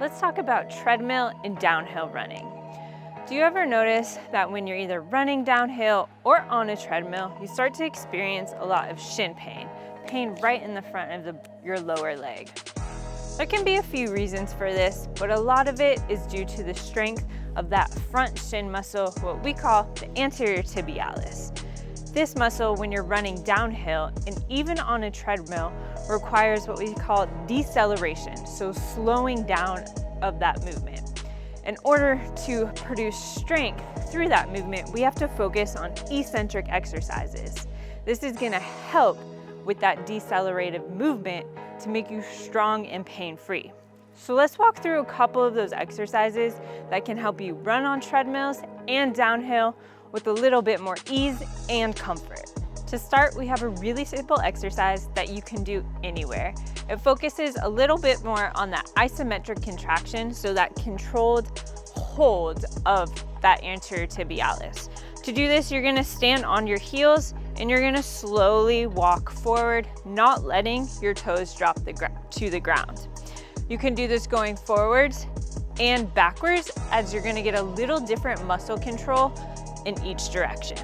let's talk about treadmill and downhill running. Do you ever notice that when you're either running downhill or on a treadmill, you start to experience a lot of shin pain right in the front of your lower leg? There can be a few reasons for this, but a lot of it is due to the strength of that front shin muscle, what we call the anterior tibialis. This muscle, when you're running downhill and even on a treadmill, requires what we call deceleration, so slowing down of that movement. In order to produce strength through that movement, we have to focus on eccentric exercises. This is going to help with that decelerative movement to make you strong and pain-free. So let's walk through a couple of those exercises that can help you run on treadmills and downhill with a little bit more ease and comfort. To start, we have a really simple exercise that you can do anywhere. It focuses a little bit more on that isometric contraction, so that controlled hold of that anterior tibialis. To do this, you're gonna stand on your heels and you're gonna slowly walk forward, not letting your toes drop to the ground. You can do this going forwards and backwards, as you're gonna get a little different muscle control in each direction.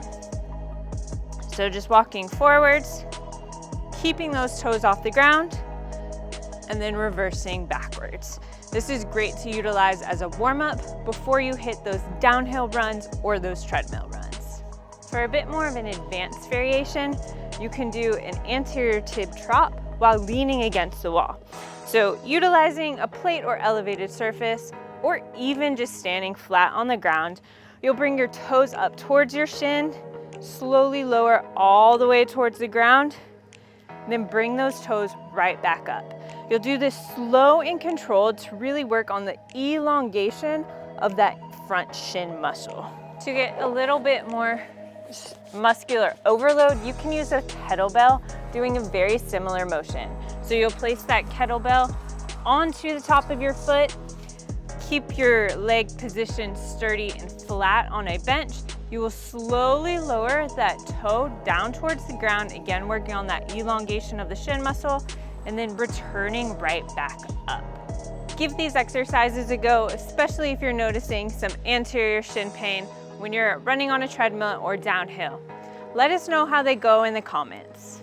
So just walking forwards, keeping those toes off the ground, and then reversing backwards. This is great to utilize as a warm-up before you hit those downhill runs or those treadmill runs. For a bit more of an advanced variation, you can do an anterior tib trot while leaning against the wall. So utilizing a plate or elevated surface, or even just standing flat on the ground, you'll bring your toes up towards your shin, slowly lower all the way towards the ground, then bring those toes right back up. You'll do this slow and controlled to really work on the elongation of that front shin muscle. To get a little bit more muscular overload, you can use a kettlebell doing a very similar motion. So you'll place that kettlebell onto the top of your foot, keep your leg positioned sturdy and flat on a bench. You will slowly lower that toe down towards the ground, again working on that elongation of the shin muscle, and then returning right back up. Give these exercises a go, especially if you're noticing some anterior shin pain when you're running on a treadmill or downhill. Let us know how they go in the comments.